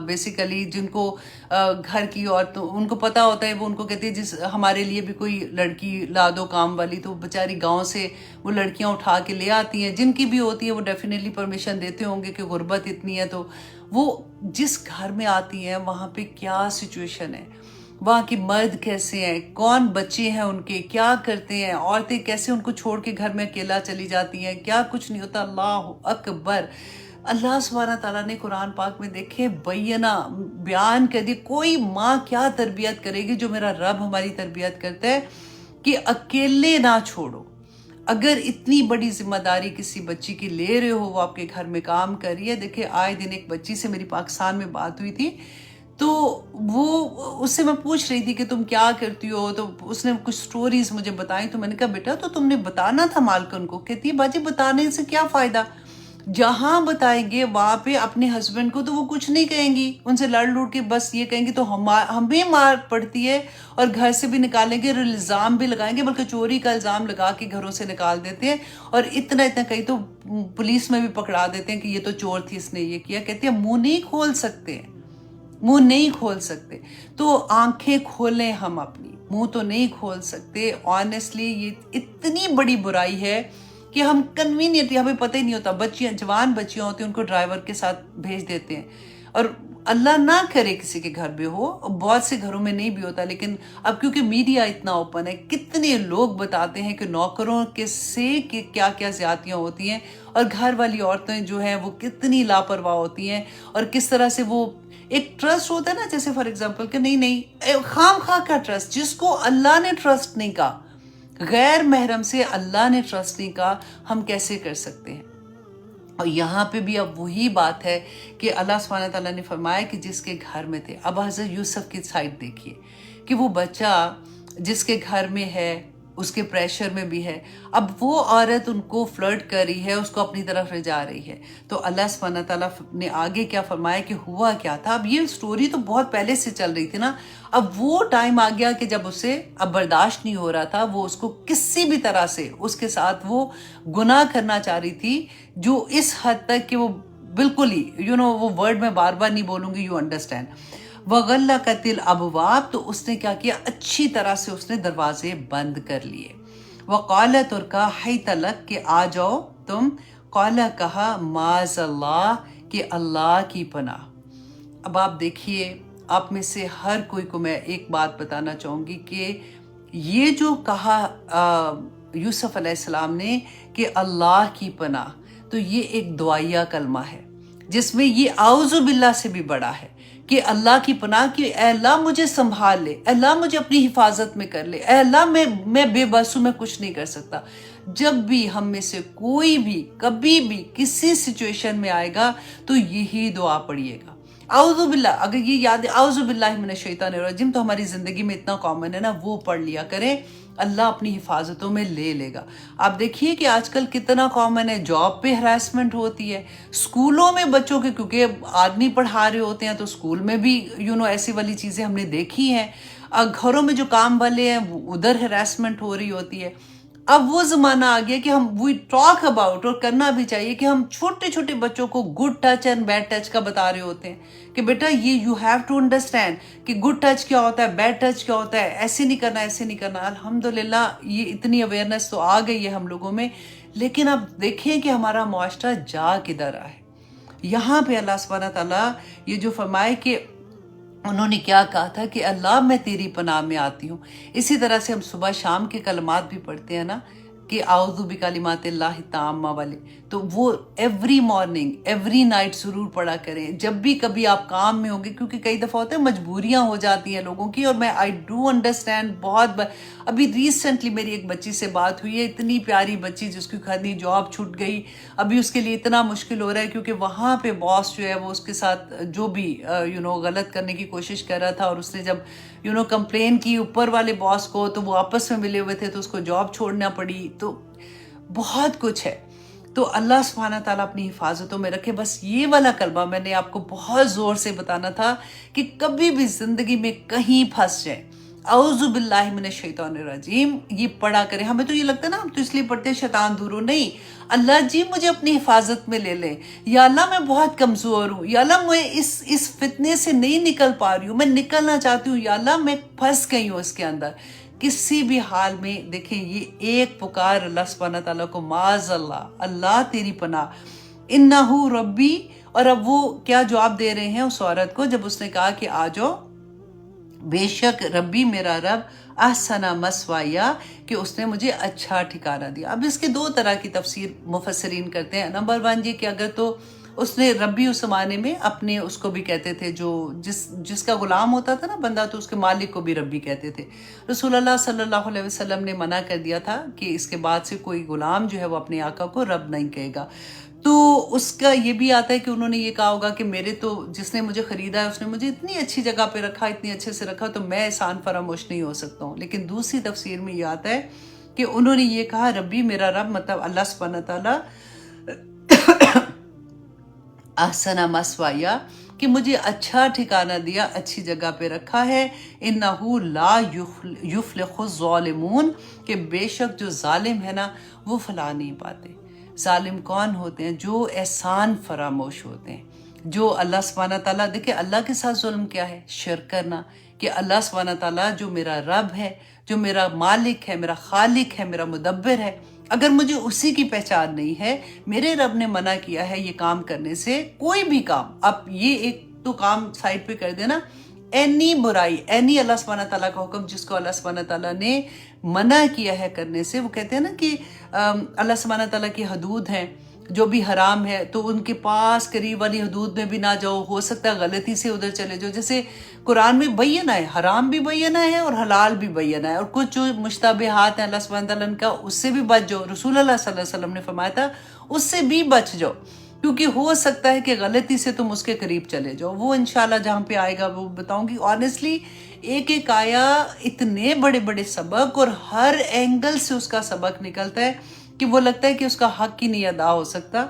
بیسیکلی جن کو گھر کی عورتوں، ان کو پتہ ہوتا ہے، وہ ان کو کہتے ہیں جس ہمارے لیے بھی کوئی لڑکی لا دو کام والی. تو بیچاری گاؤں سے وہ لڑکیاں اٹھا کے لے آتی ہیں، جن کی بھی ہوتی ہے وہ ڈیفینیٹلی پرمیشن دیتے ہوں گے کہ غربت اتنی ہے. تو وہ جس گھر میں آتی ہیں وہاں پہ کیا سچویشن ہے، وہاں کی مرد کیسے ہیں، کون بچے ہیں ان کے، کیا کرتے ہیں، عورتیں کیسے ان کو چھوڑ کے گھر میں اکیلا چلی جاتی ہیں، کیا کچھ نہیں ہوتا. اللہ اکبر. اللہ سبحانہ تعالیٰ نے قرآن پاک میں دیکھے بیان کر دی. کوئی ماں کیا تربیت کرے گی جو میرا رب ہماری تربیت کرتا ہے کہ اکیلے نہ چھوڑو. اگر اتنی بڑی ذمہ داری کسی بچی کی لے رہے ہو، وہ آپ کے گھر میں کام کر رہی ہے. دیکھیں آئے دن ایک بچی سے میری پاکستان میں بات ہوئی تھی، تو وہ اس سے میں پوچھ رہی تھی کہ تم کیا کرتی ہو. تو اس نے کچھ سٹوریز مجھے بتائیں. تو میں نے کہا بیٹا تو تم نے بتانا تھا مالکن کو. کہتی ہے باجی بتانے سے کیا فائدہ، جہاں بتائیں گے وہاں پہ اپنے ہسبینڈ کو تو وہ کچھ نہیں کہیں گی، ان سے لڑ لڑ کے بس یہ کہیں گی تو ہمیں مار پڑتی ہے، اور گھر سے بھی نکالیں گے، الزام بھی لگائیں گے، بلکہ چوری کا الزام لگا کے گھروں سے نکال دیتے ہیں. اور اتنا کہیں تو پولیس میں بھی پکڑا دیتے ہیں کہ یہ تو چور تھی، اس نے یہ کیا. کہتے ہیں منہ نہیں کھول سکتے، منہ نہیں کھول سکتے. تو آنکھیں کھولیں ہم اپنی، منہ تو نہیں کھول سکتے. آنیسٹلی یہ اتنی بڑی برائی ہے کہ ہم کنوینئنٹلی، ہمیں پتہ ہی نہیں ہوتا. بچیاں جوان بچیاں ہوتی ہیں ان کو ڈرائیور کے ساتھ بھیج دیتے ہیں. اور اللہ نہ کرے کسی کے گھر میں ہو، بہت سے گھروں میں نہیں بھی ہوتا، لیکن اب کیونکہ میڈیا اتنا اوپن ہے، کتنے لوگ بتاتے ہیں کہ نوکروں کے سے کیا کیا زیادتیاں ہوتی ہیں، اور گھر والی عورتیں جو ہیں وہ کتنی لاپرواہ ہوتی ہیں، اور کس طرح سے وہ ایک ٹرسٹ ہوتا ہے نا، جیسے فار ایگزامپل کہ نہیں خام خواہ کا ٹرسٹ، جس کو اللہ نے ٹرسٹ نہیں کہا، غیر محرم سے اللہ نے ٹرسٹ نہیں کہا، ہم کیسے کر سکتے ہیں؟ اور یہاں پہ بھی اب وہی بات ہے کہ اللہ سبحانہ تعالیٰ نے فرمایا کہ جس کے گھر میں تھے، اب حضرت یوسف کی سائڈ دیکھیے کہ وہ بچہ جس کے گھر میں ہے، اس کے پریشر میں بھی ہے، اب وہ عورت ان کو فلرٹ کر رہی ہے، اس کو اپنی طرف لے جا رہی ہے، تو اللہ سبحانہ تعالیٰ نے آگے کیا فرمایا کہ ہوا کیا تھا؟ اب یہ سٹوری تو بہت پہلے سے چل رہی تھی نا، اب وہ ٹائم آ گیا کہ جب اسے اب برداشت نہیں ہو رہا تھا، وہ اس کو کسی بھی طرح سے اس کے ساتھ وہ گناہ کرنا چاہ رہی تھی، جو اس حد تک کہ وہ بالکل ہی وہ ورڈ میں بار بار نہیں بولوں گی، یو انڈرسٹینڈ، وَغَلَّقَتِ الْأَبْوَابَ، تو اس نے کیا کیا، اچھی طرح سے اس نے دروازے بند کر لیے، وَقَالَتْ، اور کہا، حَيْتَ لَكْ، کہ آ جاؤ تم، قَالَ، کہا، مَعَاذَ اللَّهِ، کہ اللہ کی پناہ۔ اب آپ دیکھیے، آپ میں سے ہر کوئی کو میں ایک بات بتانا چاہوں گی کہ یہ جو کہا یوسف علیہ السلام نے کہ اللہ کی پناہ، تو یہ ایک دعائیہ کلمہ ہے جس میں یہ اعوذ باللہ سے بھی بڑا ہے کہ اللہ کی پناہ، کہ اے اللہ مجھے سنبھال لے، اے اللہ مجھے اپنی حفاظت میں کر لے، اے اللہ میں بے بس ہوں، میں کچھ نہیں کر سکتا۔ جب بھی ہم میں سے کوئی بھی کبھی بھی کسی سچویشن میں آئے گا تو یہی دعا پڑھیے گا، اعوذ باللہ، اگر یہ یاد ہے اعوذ باللہ من الشیطان الرجیم، تو ہماری زندگی میں اتنا کامن ہے نا، وہ پڑھ لیا کریں، اللہ اپنی حفاظتوں میں لے لے گا۔ آپ دیکھیے کہ آج کل کتنا کامن ہے، جاب پہ ہراسمنٹ ہوتی ہے، اسکولوں میں بچوں کے، کیونکہ آدمی پڑھا رہے ہوتے ہیں تو اسکول میں بھی ایسی والی چیزیں ہم نے دیکھی ہیں، گھروں میں جو کام والے ہیں ادھر ہراسمنٹ ہو رہی ہوتی ہے۔ اب وہ زمانہ آ گیا کہ ہم وی ٹاک اباؤٹ، اور کرنا بھی چاہیے، کہ ہم چھوٹے چھوٹے بچوں کو good touch and bad touch کا بتا رہے ہوتے ہیں کہ بیٹا یہ یو ہیو ٹو انڈرسٹینڈ کہ گڈ ٹچ کیا ہوتا ہے، بیڈ ٹچ کیا ہوتا ہے، ایسے نہیں کرنا، ایسے نہیں کرنا۔ الحمدللہ یہ اتنی اویئرنیس تو آ گئی ہے ہم لوگوں میں، لیکن اب دیکھیں کہ ہمارا معاشرہ جا کدھر رہا ہے۔ یہاں پہ اللہ سبحانہ تعالیٰ یہ جو فرمائے کہ انہوں نے کیا کہا تھا کہ اللہ میں تیری پناہ میں آتی ہوں، اسی طرح سے ہم صبح شام کے کلمات بھی پڑھتے ہیں نا کہ اعوذ بکلمات اللہ التامہ والے، تو وہ ایوری مارننگ ایوری نائٹ ضرور پڑھا کریں جب بھی کبھی آپ کام میں ہوں گے، کیونکہ کئی دفعہ ہوتا ہے مجبوریاں ہو جاتی ہیں لوگوں کی، اور میں آئی ڈو انڈرسٹینڈ بہت ابھی ریسنٹلی میری ایک بچی سے بات ہوئی ہے، اتنی پیاری بچی جس کی خدی جاب چھوٹ گئی، ابھی اس کے لیے اتنا مشکل ہو رہا ہے کیونکہ وہاں پہ باس جو ہے وہ اس کے ساتھ جو بھی غلط کرنے کی کوشش کر رہا تھا، اور اس نے جب کمپلین کی اوپر والے باس کو، تو وہ آپس میں ملے ہوئے تھے، تو اس کو جاب چھوڑنا پڑی، تو بہت کچھ ہے۔ تو اللہ سبحانہ تعالیٰ اپنی حفاظتوں میں رکھے۔ بس یہ والا کلمہ میں نے آپ کو بہت زور سے بتانا تھا کہ کبھی بھی زندگی میں کہیں پھنس جائیں، اعوذ باللہ من الشیطان الرجیم یہ پڑھا کریں۔ ہمیں تو یہ لگتا ہے نا، ہم تو اس لیے پڑھتے ہیں شیطان دور ہو، نہیں، اللہ جی مجھے اپنی حفاظت میں لے لیں، یا اللہ میں بہت کمزور ہوں، یا اللہ میں اس فتنے سے نہیں نکل پا رہی ہوں، میں نکلنا چاہتی ہوں، یا اللہ میں پھنس گئی ہوں اس کے اندر۔ کسی بھی حال میں دیکھیں، یہ ایک پکار اللہ سبحانہ تعالیٰ کو، معاذ اللہ، اللہ تیری پناہ، انہو ربی۔ اور اب وہ کیا جواب دے رہے ہیں اس عورت کو جب اس نے کہا کہ آ جاؤ، بے شک ربی میرا رب، احسن مسوایا، کہ اس نے مجھے اچھا ٹھکانہ دیا۔ اب اس کے دو طرح کی تفسیر مفسرین کرتے ہیں۔ نمبر 1 یہ کہ اگر تو اس نے ربی اس زمانے میں اپنے اس کو بھی کہتے تھے، جو جس کا غلام ہوتا تھا نا بندہ، تو اس کے مالک کو بھی ربی کہتے تھے۔ رسول اللہ صلی اللہ علیہ وسلم نے منع کر دیا تھا کہ اس کے بعد سے کوئی غلام جو ہے وہ اپنے آقا کو رب نہیں کہے گا۔ تو اس کا یہ بھی آتا ہے کہ انہوں نے یہ کہا ہوگا کہ میرے تو جس نے مجھے خریدا ہے اس نے مجھے اتنی اچھی جگہ پہ رکھا، اتنی اچھے سے رکھا، تو میں احسان فراموش نہیں ہو سکتا ہوں۔ لیکن دوسری تفسیر میں یہ آتا ہے کہ انہوں نے یہ کہا ربی میرا رب، مطلب اللہ سبحانہ تعالیٰ احسن مسوایا، کہ مجھے اچھا ٹھکانہ دیا، اچھی جگہ پہ رکھا ہے، انہو لا یفلح الظالمون، کہ بے شک جو ظالم ہے نا وہ فلاح نہیں پاتے۔ ظالم کون ہوتے ہیں؟ جو احسان فراموش ہوتے ہیں، جو اللہ سبحانہ تعالیٰ، دیکھیں اللہ کے ساتھ ظلم کیا ہے؟ شرک کرنا، کہ اللہ سبحانہ تعالیٰ جو میرا رب ہے، جو میرا مالک ہے، میرا خالق ہے، میرا مدبر ہے، اگر مجھے اسی کی پہچان نہیں ہے، میرے رب نے منع کیا ہے یہ کام کرنے سے، کوئی بھی کام، اب یہ ایک تو کام سائڈ پہ کر دینا، اینی برائی، اینی اللہ سبحانہ تعالیٰ کا حکم جس کو اللہ سبحانہ تعالیٰ نے منع کیا ہے کرنے سے، وہ کہتے ہیں نا کہ اللہ سبحانہ تعالیٰ کی حدود ہیں، جو بھی حرام ہے تو ان کے پاس قریب والی حدود میں بھی نہ جاؤ، ہو سکتا ہے غلطی سے ادھر چلے جاؤ. جیسے قرآن میں بیانہ ہے، حرام بھی بیانہ ہے اور حلال بھی بیانہ ہے، اور کچھ جو مشتبہات ہیں اللہ سبحانہ تعالیٰ کا اس سے بھی بچ جاؤ. رسول اللہ صلی اللہ علیہ وسلم نے فرمایا تھا اس سے بھی بچ جاؤ، کیونکہ ہو سکتا ہے کہ غلطی سے تم اس کے قریب چلے جاؤ. وہ انشاءاللہ جہاں پہ آئے گا وہ بتاؤں گی. آنیسٹلی ایک ایک آیا اتنے بڑے بڑے سبق، اور ہر اینگل سے اس کا سبق نکلتا ہے کہ وہ لگتا ہے کہ اس کا حق ہی نہیں ادا ہو سکتا.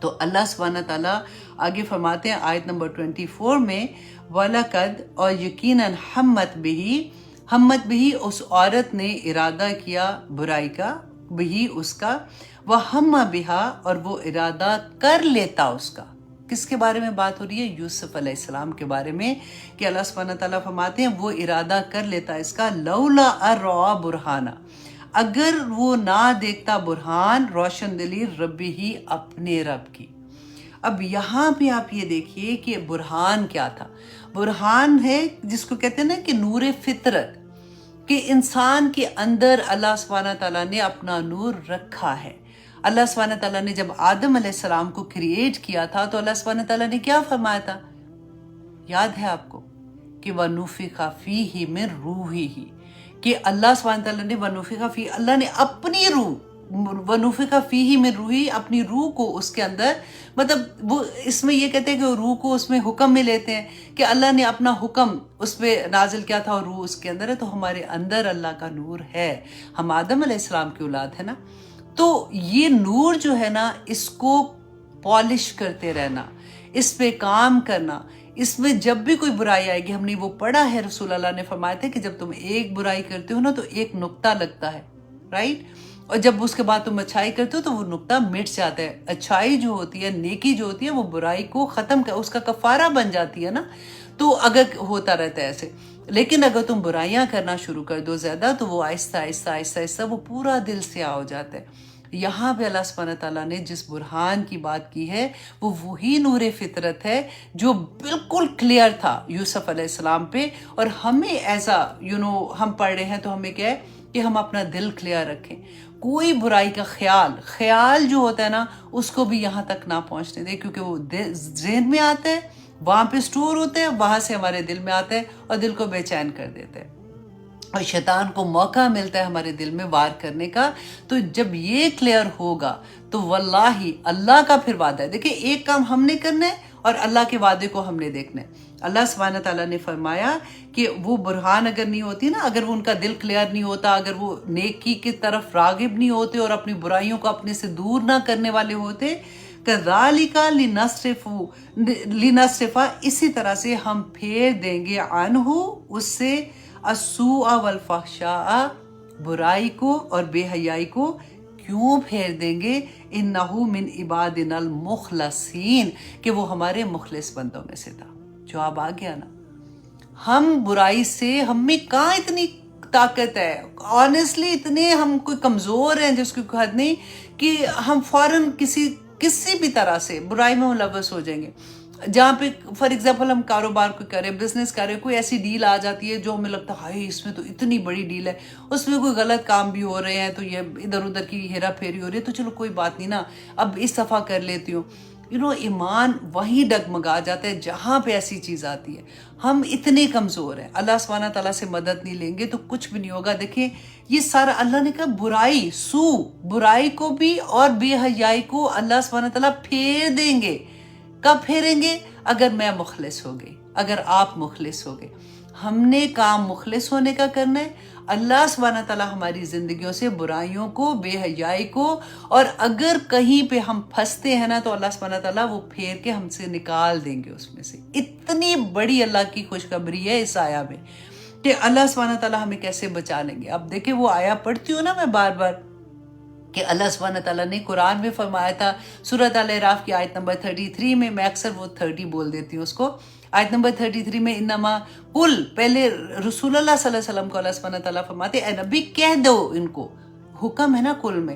تو اللہ سبحانہ تعالیٰ آگے فرماتے ہیں آیت نمبر 24 میں، وَلَقَدْ اور یقیناً ہمت بھی اس عورت نے ارادہ کیا برائی کا، بھی اس کا، وَهَمَّ بِهَا اور وہ ارادہ کر لیتا اس کا. کس کے بارے میں بات ہو رہی ہے؟ یوسف علیہ السلام کے بارے میں، کہ اللہ سبحانہ تعالیٰ فرماتے ہیں وہ ارادہ کر لیتا اس کا، لولا اروا برہانہ، اگر وہ نہ دیکھتا برہان، روشن دلی ربی ہی اپنے رب کی. اب یہاں پہ آپ یہ دیکھیے کہ برہان کیا تھا. برہان ہے جس کو کہتے ہیں نا کہ نور فطرت، کہ انسان کے اندر اللہ سبحانہ تعالیٰ نے اپنا نور رکھا ہے. اللہ سبحانہ تعالیٰ نے جب آدم علیہ السلام کو کریٹ کیا تھا تو اللہ سبحانہ تعالیٰ نے کیا فرمایا تھا؟ یاد ہے آپ کو کہ وَنُفِخَ فِيهِ مِن رُوحِهِ، کہ اللہ سبحانہ تعالیٰ نے وَنُفِخَ فِيهِ، اللہ نے اپنی روح، وَنُفِخَ فِيهِ مِن رُوحِهِ، اپنی روح کو اس کے اندر، مطلب وہ اس میں یہ کہتے ہیں کہ روح کو اس میں حکم میں لیتے ہیں کہ اللہ نے اپنا حکم اس پہ نازل کیا تھا اور روح اس کے اندر ہے. تو ہمارے اندر اللہ کا نور ہے، ہم آدم علیہ السلام کی اولاد ہے نا. تو یہ نور جو ہے نا اس کو پالش کرتے رہنا، اس پہ کام کرنا. اس میں جب بھی کوئی برائی آئے گی، ہم نے وہ پڑھا ہے، رسول اللہ نے فرمایا تھا کہ جب تم ایک برائی کرتے ہو نا تو ایک نقطہ لگتا ہے، رائٹ، اور جب اس کے بعد تم اچھائی کرتے ہو تو وہ نقطہ مٹ جاتا ہے. اچھائی جو ہوتی ہے، نیکی جو ہوتی ہے، وہ برائی کو ختم کر، اس کا کفارہ بن جاتی ہے نا. تو اگر ہوتا رہتا ہے ایسے، لیکن اگر تم برائیاں کرنا شروع کر دو زیادہ تو وہ آہستہ آہستہ آہستہ آہستہ وہ پورا دل سے ہو جاتا ہے. یہاں پہ اللہ سبحانہ تعالیٰ نے جس برہان کی بات کی ہے وہ وہی نور فطرت ہے جو بالکل کلیئر تھا یوسف علیہ السلام پہ. اور ہمیں ایسا ہم پڑھ رہے ہیں تو ہمیں کیا ہے کہ ہم اپنا دل کلیئر رکھیں. کوئی برائی کا خیال جو ہوتا ہے نا اس کو بھی یہاں تک نہ پہنچنے دیں، کیونکہ وہ ذہن میں آتا ہے، وہاں پہ سٹور ہوتے ہیں، وہاں سے ہمارے دل میں آتا ہے اور دل کو بے چین کر دیتے ہیں، اور شیطان کو موقع ملتا ہے ہمارے دل میں وار کرنے کا. تو جب یہ کلیئر ہوگا تو واللہ اللہ کا پھر وعدہ ہے. دیکھیں ایک کام ہم نے کرنا ہے اور اللہ کے وعدے کو ہم نے دیکھنا ہے. اللہ سبحانہ تعالیٰ نے فرمایا کہ وہ برہان اگر نہیں ہوتی نا، اگر وہ ان کا دل کلیئر نہیں ہوتا، اگر وہ نیکی کی طرف راغب نہیں ہوتے اور اپنی برائیوں کو اپنے سے دور نہ کرنے والے ہوتے، كَذَلِكَ لِنَصْرِفَ اسی طرح سے ہم پھیر دیں گے عنہ اس سے السوء والفحشاء برائی کو اور بے حیائی کو. کیوں پھیر دیں گے؟ انہو من عبادنا المخلصین، کہ وہ ہمارے مخلص بندوں میں سے تھا. جواب آ گیا نا. ہم برائی سے، ہم میں کہاں اتنی طاقت ہے، آنیسٹلی اتنے ہم کوئی کمزور ہیں جس کی کوئی حد نہیں کہ ہم فوراً کسی بھی طرح سے برائی میں ملوث ہو جائیں گے. جہاں پہ فار ایگزامپل ہم کاروبار کو کریں، بزنس کریں، کوئی ایسی ڈیل آ جاتی ہے جو ہمیں لگتا ہے ہائی اس میں تو اتنی بڑی ڈیل ہے، اس میں کوئی غلط کام بھی ہو رہے ہیں تو یہ ادھر ادھر کی ہیرا پھیری ہو رہی ہے، تو چلو کوئی بات نہیں نا، اب اس دفعہ کر لیتی ہوں. ایمان وہیں ڈگمگا جاتا ہے جہاں پہ ایسی چیز آتی ہے. ہم اتنے کمزور ہیں، اللہ سبحانہ تعالیٰ سے مدد نہیں لیں گے تو کچھ بھی نہیں ہوگا. دیکھیں یہ سارا اللہ نے کہا برائی کو بھی اور بے حیائی کو اللہ سبحانہ تعالیٰ پھیر دیں گے. کب پھیریں گے؟ اگر میں مخلص ہو گئی، اگر آپ مخلص ہو گئے. ہم نے کام مخلص ہونے کا کرنا ہے. اللہ سبحانہ تعالیٰ ہماری زندگیوں سے برائیوں کو، بے حیائی کو، اور اگر کہیں پہ ہم پھنستے ہیں نا تو اللہ سبحانہ تعالیٰ وہ پھیر کے ہم سے نکال دیں گے اس میں سے. اتنی بڑی اللہ کی خوشخبری ہے اس آیا میں کہ اللہ سبحانہ تعالیٰ ہمیں کیسے بچا لیں گے. اب دیکھیں وہ آیا پڑھتی ہوں نا میں بار بار کہ اللہ سبحانہ تعالیٰ نے قرآن میں فرمایا تھا سورۃ الاعراف کی آیت نمبر 33 میں، میں اکثر وہ 30 بول دیتی ہوں اس کو، آیت نمبر 33 میں انما کل، پہلے رسول اللہ صلی اللہ علیہ وسلم کو اللہ سبحانہ تعالیٰ فرماتے اے نبی کہہ دو ان کو، حکم ہے نا کل میں،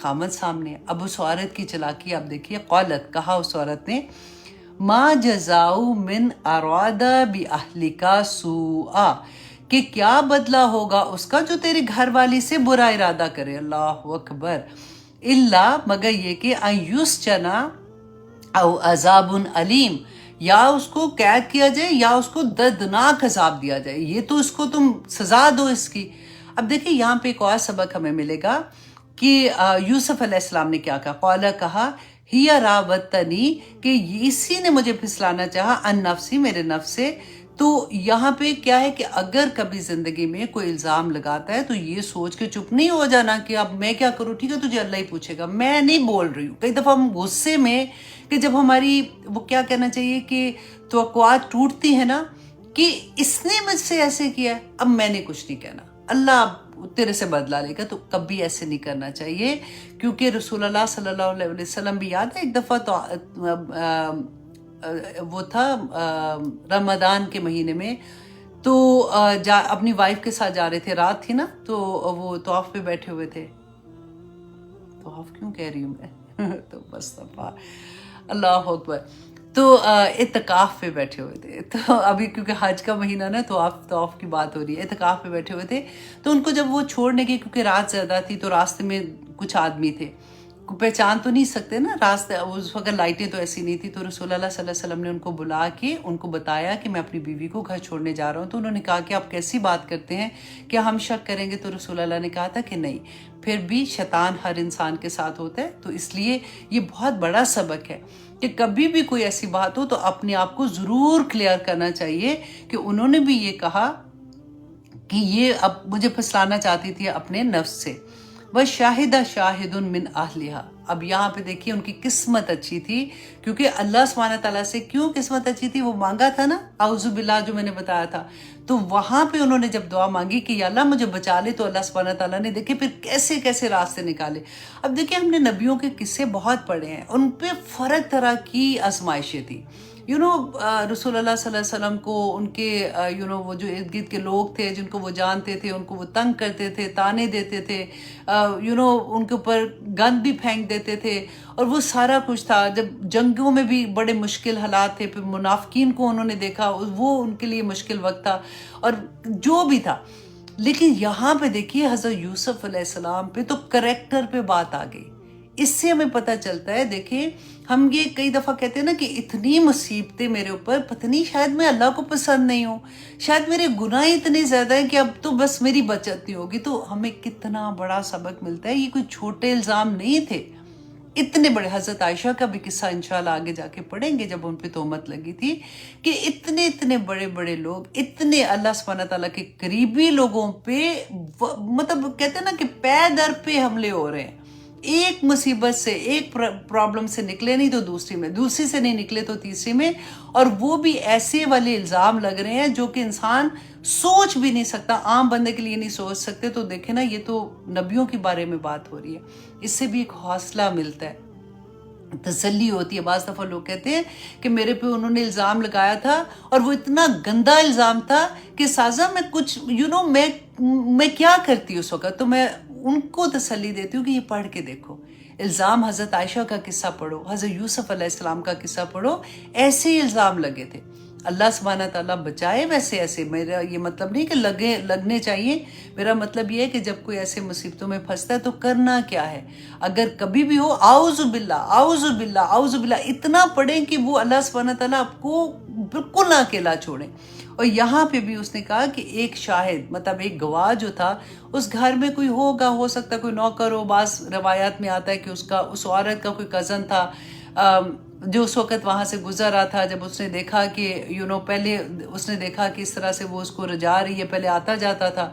خامد سامنے. اب اس عورت کی چلاکی آپ دیکھیے. قالت کہا اس عورت نے ما جزاؤ من اراد باہلک سوءا کہ کیا بدلہ ہوگا اس کا جو تیرے گھر والی سے برا ارادہ کرے. اللہ اکبر. الا مگر یہ کہ ان یسجنا او عذاب علیم یا اس کو قید کیا جائے یا اس کو دردناک عذاب دیا جائے. یہ تو اس کو تم سزا دو اس کی. اب دیکھیں یہاں پہ ایک اور سبق ہمیں ملے گا کہ یوسف علیہ السلام نے کیا کہا. قالا کہا ہی راوتنی کہ اسی نے مجھے پھسلانا چاہا ان نفسی میرے نفس سے. تو یہاں پہ کیا ہے کہ اگر کبھی زندگی میں کوئی الزام لگاتا ہے تو یہ سوچ کے چپ نہیں ہو جانا کہ اب میں کیا کروں. ٹھیک ہے تجھے اللہ ہی پوچھے گا, میں نہیں بول رہی ہوں. کئی دفعہ ہم غصے میں کہ جب ہماری وہ کیا کہنا چاہیے کہ توقعات ٹوٹتی ہیں نا کہ اس نے مجھ سے ایسے کیا اب میں نے کچھ نہیں کہنا, اللہ تیرے سے بدلا لے گا. تو کبھی ایسے نہیں کرنا چاہیے کیونکہ رسول اللہ صلی اللہ علیہ وسلم بھی یاد ہے ایک دفعہ تو وہ تھا رمضان کے مہینے میں تو اپنی وائف کے ساتھ جا رہے تھے, رات تھی نا تو وہ طواف پہ بیٹھے ہوئے تھے. طواف کیوں کہہ رہی ہوں میں تو بس اللہ اکبر. تو اعتکاف پہ بیٹھے ہوئے تھے. تو ابھی کیونکہ حج کا مہینہ نا تو طواف کی بات ہو رہی ہے, اعتکاف پہ بیٹھے ہوئے تھے. تو ان کو جب وہ چھوڑنے کے کیونکہ رات زیادہ تھی تو راستے میں کچھ آدمی تھے, پہچان تو نہیں سکتے نا راستے, اس وقت لائٹیں تو ایسی نہیں تھی. تو رسول اللہ صلی اللہ علیہ وسلم نے ان کو بلا کے ان کو بتایا کہ میں اپنی بیوی کو گھر چھوڑنے جا رہا ہوں. تو انہوں نے کہا کہ آپ کیسی بات کرتے ہیں, کیا ہم شک کریں گے؟ تو رسول اللہ نے کہا تھا کہ نہیں, پھر بھی شیطان ہر انسان کے ساتھ ہوتا ہے. تو اس لیے یہ بہت بڑا سبق ہے کہ کبھی بھی کوئی ایسی بات ہو تو اپنے آپ کو ضرور کلیئر کرنا چاہیے کہ انہوں نے بھی یہ کہا کہ یہ اب مجھے پھسلانا چاہتی تھی اپنے نفس سے. وَشَاهِدَ شَاهِدٌ مِّنْ أَهْلِهَا. اب یہاں پہ دیکھیے ان کی قسمت اچھی تھی کیونکہ اللہ سبحانہ تعالیٰ سے کیوں قسمت اچھی تھی, وہ مانگا تھا نا اعوذ باللہ جو میں نے بتایا تھا. تو وہاں پہ انہوں نے جب دعا مانگی کہ یا اللہ مجھے بچا لے تو اللہ سبحانہ تعالیٰ نے دیکھے پھر کیسے کیسے راستے نکالے. اب دیکھیں ہم نے نبیوں کے قصے بہت پڑھے ہیں, ان پہ فرق طرح کی آزمائشیں تھیں. رسول اللہ صلی اللہ علیہ وسلم کو ان کے وہ جو ارد گرد کے لوگ تھے جن کو وہ جانتے تھے ان کو وہ تنگ کرتے تھے, تانے دیتے تھے, ان کے اوپر گند بھی پھینک دیتے تھے اور وہ سارا کچھ تھا. جب جنگوں میں بھی بڑے مشکل حالات تھے, پھر منافقین کو انہوں نے دیکھا, وہ ان کے لیے مشکل وقت تھا اور جو بھی تھا. لیکن یہاں پہ دیکھیے حضرت یوسف علیہ السلام پہ تو کریکٹر پہ بات آ گئی. اس سے ہمیں پتہ چلتا ہے, دیکھیں ہم یہ کئی دفعہ کہتے ہیں نا کہ اتنی مصیبتیں میرے اوپر, پتہ نہیں شاید میں اللہ کو پسند نہیں ہوں, شاید میرے گناہ اتنے زیادہ ہیں کہ اب تو بس میری بچت نہیں ہوگی. تو ہمیں کتنا بڑا سبق ملتا ہے. یہ کوئی چھوٹے الزام نہیں تھے, اتنے بڑے. حضرت عائشہ کا بھی قصہ انشاءاللہ آگے جا کے پڑھیں گے جب ان پہ تہمت لگی تھی کہ اتنے بڑے بڑے لوگ, اتنے اللہ سبحانہ تعالیٰ کے قریبی لوگوں پہ مطلب کہتے ہیں نا کہ پے در پہ حملے ہو رہے ہیں. ایک مصیبت سے, ایک پرابلم سے نکلے نہیں تو دوسری میں, دوسری سے نہیں نکلے تو تیسری میں, اور وہ بھی ایسے والے الزام لگ رہے ہیں جو کہ انسان سوچ بھی نہیں سکتا, عام بندے کے لیے نہیں سوچ سکتے. تو دیکھیں نا یہ تو نبیوں کے بارے میں بات ہو رہی ہے, اس سے بھی ایک حوصلہ ملتا ہے, تسلی ہوتی ہے. بعض دفعہ لوگ کہتے ہیں کہ میرے پہ انہوں نے الزام لگایا تھا اور وہ اتنا گندا الزام تھا کہ سازا میں کچھ میں کیا کرتی اس وقت. تو میں ان کو تسلی دیتی ہوں کہ یہ پڑھ کے دیکھو, الزام حضرت عائشہ کا قصہ پڑھو, حضرت یوسف علیہ السلام کا قصہ پڑھو, ایسے ہی الزام لگے تھے. اللہ سبحانہ تعالیٰ بچائے. ویسے ایسے میرا یہ مطلب نہیں کہ لگنے چاہیے, میرا مطلب یہ ہے کہ جب کوئی ایسے مصیبتوں میں پھنستا ہے تو کرنا کیا ہے. اگر کبھی بھی ہو اعوذ باللہ اعوذ باللہ اعوذ باللہ اتنا پڑھیں کہ وہ اللہ سبحانہ تعالیٰ آپ کو بالکل نہ اکیلا چھوڑیں. اور یہاں پہ بھی اس نے کہا کہ ایک شاہد مطلب ایک گواہ جو تھا, اس گھر میں کوئی ہوگا, ہو سکتا کوئی نوکر ہو. بعض روایات میں آتا ہے کہ اس عورت کا کوئی کزن تھا جو اس وقت وہاں سے گزر رہا تھا. جب اس نے دیکھا کہ پہلے اس نے دیکھا کہ اس طرح سے وہ اس کو رجا رہی ہے, پہلے آتا جاتا تھا,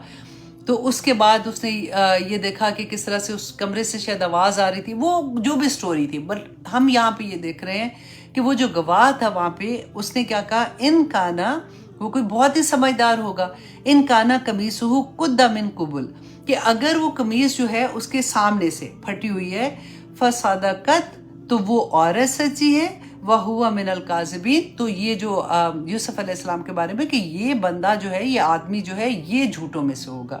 تو اس کے بعد اس نے یہ دیکھا کہ کس طرح سے اس کمرے سے شاید آواز آ رہی تھی, وہ جو بھی سٹوری تھی. بٹ ہم یہاں پہ یہ دیکھ رہے ہیں کہ وہ جو گواہ تھا وہاں پہ, اس نے کیا کہا, ان کانا, وہ کوئی بہت ہی سمجھدار ہوگا, ان کانا قمیصہ قد من قبل, کہ اگر وہ قمیص جو ہے اس کے سامنے سے پھٹی ہوئی ہے, فصدقت, تو وہ عورت سچی ہے, وَهُوَ مِنَ الْكَاذِبِينَ, تو یہ جو یوسف علیہ السلام کے بارے میں کہ یہ بندہ جو ہے, یہ آدمی جو ہے, یہ جھوٹوں میں سے ہوگا.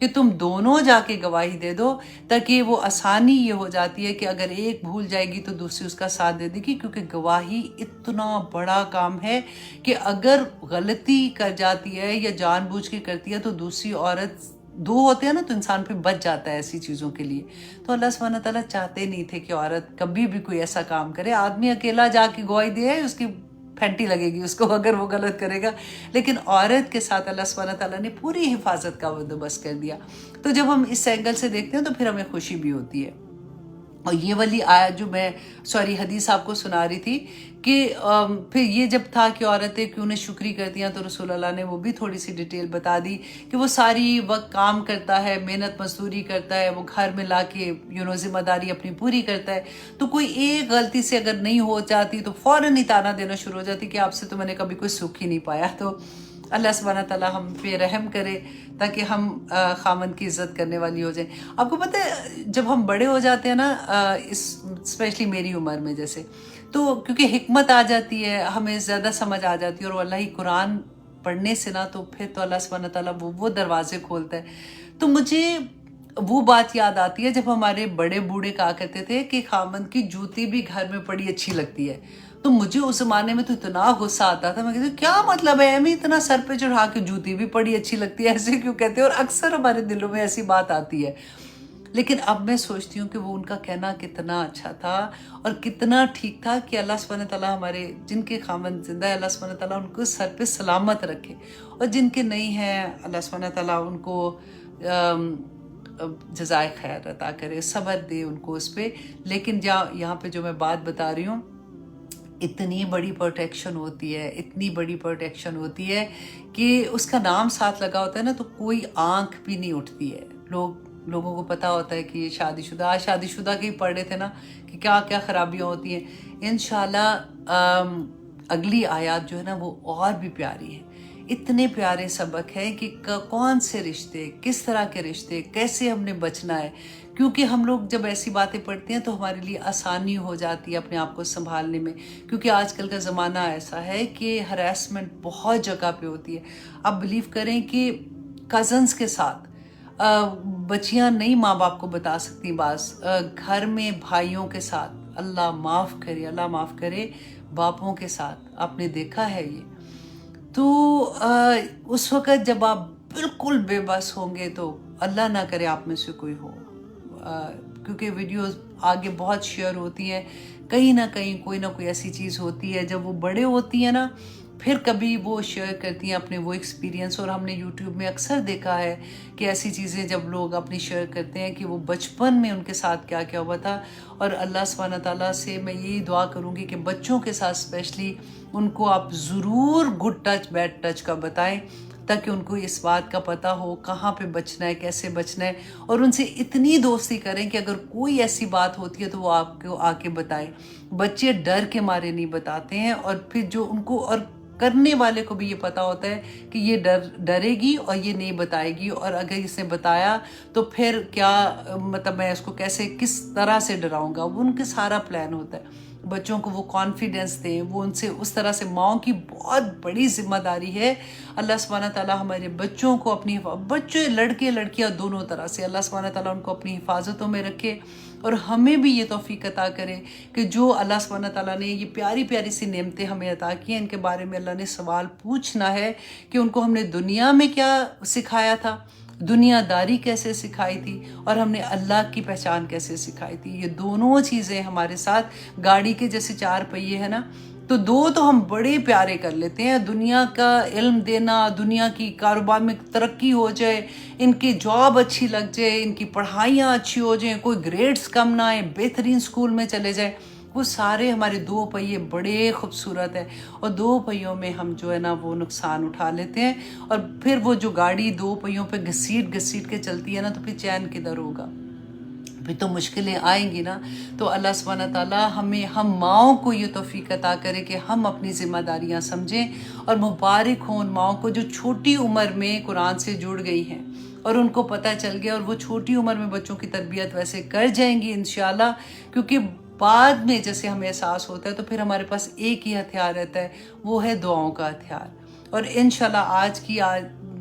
کہ تم دونوں جا کے گواہی دے دو، تاکہ وہ آسانی یہ ہو جاتی ہے کہ اگر ایک بھول جائے گی تو دوسری اس کا ساتھ دے دے گی، کیونکہ گواہی اتنا بڑا کام ہے کہ اگر غلطی کر جاتی ہے یا جان بوجھ کے کرتی ہے تو دوسری عورت، دو ہوتے ہیں نا تو انسان پہ بچ جاتا ہے ایسی چیزوں کے لیے. تو اللہ سبحانہ تعالیٰ چاہتے نہیں تھے کہ عورت کبھی بھی کوئی ایسا کام کرے. آدمی اکیلا جا کے گواہی دے، اس کی پھینٹی لگے گی اس کو اگر وہ غلط کرے گا، لیکن عورت کے ساتھ اللہ سبحانہ تعالیٰ نے پوری حفاظت کا بندوبست کر دیا. تو جب ہم اس اینگل سے دیکھتے ہیں تو پھر ہمیں خوشی بھی ہوتی ہے. اور یہ والی آیت جو میں حدیث آپ کو سنا رہی تھی کہ پھر یہ جب تھا کہ عورتیں کیوں نہ شکری کرتی ہیں، تو رسول اللہ نے وہ بھی تھوڑی سی ڈیٹیل بتا دی کہ وہ ساری وقت کام کرتا ہے، محنت مزدوری کرتا ہے، وہ گھر میں لا کے ذمہ داری اپنی پوری کرتا ہے. تو کوئی ایک غلطی سے اگر نہیں ہو جاتی تو فوراً ہی تانا دینا شروع ہو جاتی کہ آپ سے تو میں نے کبھی کوئی سکھ ہی نہیں پایا. تو اللہ سبحانہ تعالیٰ ہم پہ رحم کرے تاکہ ہم خامن کی عزت کرنے والی ہو جائیں. آپ کو پتہ ہے جب ہم بڑے ہو جاتے ہیں نا، اسپیشلی میری عمر میں جیسے، تو کیونکہ حکمت آ جاتی ہے، ہمیں زیادہ سمجھ آ جاتی ہے، اور اللہ ہی قرآن پڑھنے سے نا تو پھر تو اللہ سبحانہ تعالیٰ وہ دروازے کھولتا ہے. تو مجھے وہ بات یاد آتی ہے جب ہمارے بڑے بوڑھے کہا کرتے تھے کہ خامن کی جوتی بھی گھر میں پڑی اچھی لگتی ہے. تو مجھے اس زمانے میں تو اتنا غصہ آتا تھا، میں کہتی کیا مطلب ہے امی اتنا سر پہ چڑھا کے جوتی بھی پڑی اچھی لگتی ہے، ایسے کیوں کہتے ہیں؟ اور اکثر ہمارے دلوں میں ایسی بات آتی ہے. لیکن اب میں سوچتی ہوں کہ وہ ان کا کہنا کتنا اچھا تھا اور کتنا ٹھیک تھا کہ اللہ سبحانہ تعالیٰ ہمارے جن کے خامن زندہ ہے، اللہ سبحانہ تعالیٰ ان کو سر پہ سلامت رکھے، اور جن کے نہیں ہیں اللہ سبحانہ تعالیٰ ان کو جزائے خیر عطا کرے، صبر دے ان کو اس پہ. لیکن یہاں پہ جو میں بات بتا رہی ہوں، اتنی بڑی پروٹیکشن ہوتی ہے، اتنی بڑی پروٹیکشن ہوتی ہے کہ اس کا نام ساتھ لگا ہوتا ہے نا تو کوئی آنکھ بھی نہیں اٹھتی ہے. لوگوں کو پتہ ہوتا ہے کہ یہ شادی شدہ، آج شادی شدہ کے ہی پڑھ رہے تھے نا کہ کیا کیا خرابیاں ہوتی ہیں. انشاءاللہ اگلی آیات جو ہے نا وہ اور بھی پیاری ہیں. اتنے پیارے سبق ہیں کہ کون سے رشتے، کس طرح کے رشتے، کیسے ہم نے بچنا ہے. کیونکہ ہم لوگ جب ایسی باتیں پڑھتے ہیں تو ہمارے لیے آسانی ہو جاتی ہے اپنے آپ کو سنبھالنے میں، کیونکہ آج کل کا زمانہ ایسا ہے کہ ہراسمنٹ بہت جگہ پہ ہوتی ہے. آپ بلیو کریں کہ کزنز کے ساتھ بچیاں نہیں ماں باپ کو بتا سکتی بعض، گھر میں بھائیوں کے ساتھ، اللہ معاف کرے باپوں کے ساتھ آپ نے دیکھا ہے یہ. تو اس وقت جب آپ بالکل بے بس ہوں گے تو اللہ نہ کرے آپ میں سے کوئی ہو، کیونکہ ویڈیوز آگے بہت شیئر ہوتی ہیں، کہیں نہ کہیں کوئی نہ کوئی ایسی چیز ہوتی ہے. جب وہ بڑے ہوتی ہیں نا پھر کبھی وہ شیئر کرتی ہیں اپنے وہ ایکسپیرینس، اور ہم نے یوٹیوب میں اکثر دیکھا ہے کہ ایسی چیزیں جب لوگ اپنی شیئر کرتے ہیں کہ وہ بچپن میں ان کے ساتھ کیا کیا ہوا تھا. اور اللہ سبحانہ تعالیٰ سے میں یہی دعا کروں گی کہ بچوں کے ساتھ اسپیشلی ان کو آپ ضرور گڈ ٹچ بیڈ ٹچ کا بتائیں، تاکہ ان کو اس بات کا پتہ ہو کہاں پہ بچنا ہے، کیسے بچنا ہے. اور ان سے اتنی دوستی کریں کہ اگر کوئی ایسی بات ہوتی ہے تو وہ آپ کو آ کے بتائیں. بچے ڈر کے مارے نہیں بتاتے ہیں، اور پھر جو ان کو اور کرنے والے کو بھی یہ پتہ ہوتا ہے کہ یہ ڈرے گی اور یہ نہیں بتائے گی، اور اگر اس نے بتایا تو پھر کیا مطلب میں اس کو کس طرح سے ڈراؤں گا. وہ ان کے سارا پلان ہوتا ہے. بچوں کو وہ کانفیڈنس دیں، وہ ان سے اس طرح سے، ماؤں کی بہت بڑی ذمہ داری ہے. اللہ سبحانہ تعالیٰ ہمارے بچوں کو اپنی بچے لڑکے لڑکیاں دونوں طرح سے اللہ سبحانہ تعالیٰ ان کو اپنی حفاظتوں میں رکھے، اور ہمیں بھی یہ توفیق عطا کرے کہ جو اللہ سبحانہ تعالیٰ نے یہ پیاری پیاری سی نعمتیں ہمیں عطا کی ہیں، ان کے بارے میں اللہ نے سوال پوچھنا ہے کہ ان کو ہم نے دنیا میں کیا سکھایا تھا، دنیا داری کیسے سکھائی تھی، اور ہم نے اللہ کی پہچان کیسے سکھائی تھی. یہ دونوں چیزیں ہمارے ساتھ گاڑی کے جیسے 4 پہیے ہیں نا، تو 2 تو ہم بڑے پیارے کر لیتے ہیں. دنیا کا علم دینا، دنیا کی کاروبار میں ترقی ہو جائے، ان کی جاب اچھی لگ جائے، ان کی پڑھائیاں اچھی ہو جائیں، کوئی گریڈز کم نہ آئیں، بہترین سکول میں چلے جائیں، وہ سارے ہمارے 2 پہیے بڑے خوبصورت ہیں. اور 2 پہیوں میں ہم جو ہے نا وہ نقصان اٹھا لیتے ہیں، اور پھر وہ جو گاڑی 2 پہیوں پہ گھسیٹ کے چلتی ہے نا تو پھر چین کدھر ہوگا، پھر تو مشکلیں آئیں گی نا. تو اللہ سبحانہ تعالیٰ ہم ماؤں کو یہ توفیق عطا کرے کہ ہم اپنی ذمہ داریاں سمجھیں، اور مبارک ہوں ان ماؤں کو جو چھوٹی عمر میں قرآن سے جڑ گئی ہیں اور ان کو پتہ چل گیا، اور وہ چھوٹی عمر میں بچوں کی تربیت ویسے کر جائیں گی انشاءاللہ. کیونکہ بعد میں جیسے ہمیں احساس ہوتا ہے تو پھر ہمارے پاس ایک ہی ہتھیار رہتا ہے، وہ ہے دعاؤں کا ہتھیار. اور انشاءاللہ آج کی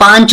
5